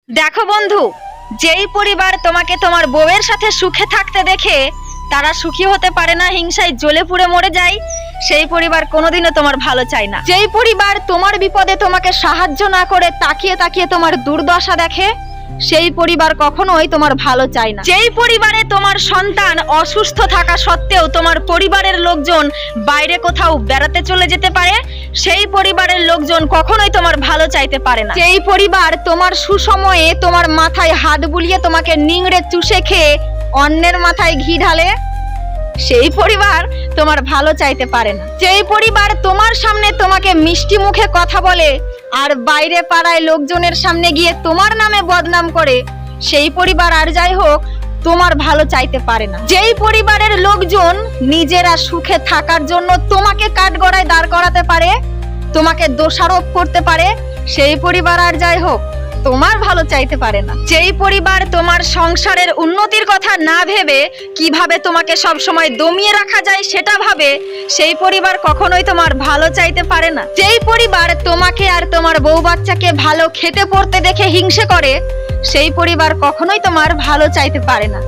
দেখো বন্ধু, যেই পরিবার তোমাকে তোমার বউয়ের সাথে সুখে থাকতে দেখে তারা সুখী হতে পারে না, হিংসায় জ্বলে পুড়ে মরে যায়, সেই পরিবার কোনোদিনও তোমার ভালো চায় না। যেই পরিবার তোমার বিপদে তোমাকে সাহায্য না করে তাকিয়ে তাকিয়ে তোমার দুর্দশা দেখে, সেই পরিবার কখনোই তোমার ভালো চায় না। যেই পরিবারে তোমার সন্তান অসুস্থ থাকা সত্ত্বেও তোমার পরিবারের লোকজন বাইরে কোথাও বেড়াতে চলে যেতে পারে, সেই পরিবারের লোকজন কখনোই তোমার ভালো চাইতে পারে না। যেই পরিবার তোমার সুসময়ে তোমার মাথায় হাত বুলিয়ে তোমাকে নিংড়ে চুষে খেয়ে অন্যের মাথায় ঘি ঢালে, সেই পরিবার তোমার ভালো চাইতে পারে না। যেই পরিবার তোমার সামনে তোমাকে মিষ্টি মুখে কথা বলে আর বাইরে পাড়ায় লোকজনের সামনে গিয়ে তোমার নামে বদনাম করে, সেই পরিবার আর যাই হোক তোমার ভালো চাইতে পারে না। যেই পরিবারের লোকজন নিজেরা সুখে থাকার জন্য তোমাকে কাঠগড়ায় দাঁড় করাতে পারে, তোমাকে দোষারোপ করতে পারে, সেই পরিবার আর যাই হোক তোমার ভালো চাইতে পারে না। যেই পরিবার তোমার সংসারের উন্নতির কথা না ভেবে কিভাবে তোমাকে সব সময় দমিয়ে রাখা যায় সেটা ভাবে, সেই পরিবার কখনোই তোমার ভালো চাইতে পারে না। যেই পরিবার তোমাকে আর তোমার বউ বাচ্চাকে ভালো খেতে পড়তে দেখে হিংসে করে, সেই পরিবার কখনোই তোমার ভালো চাইতে পারে না।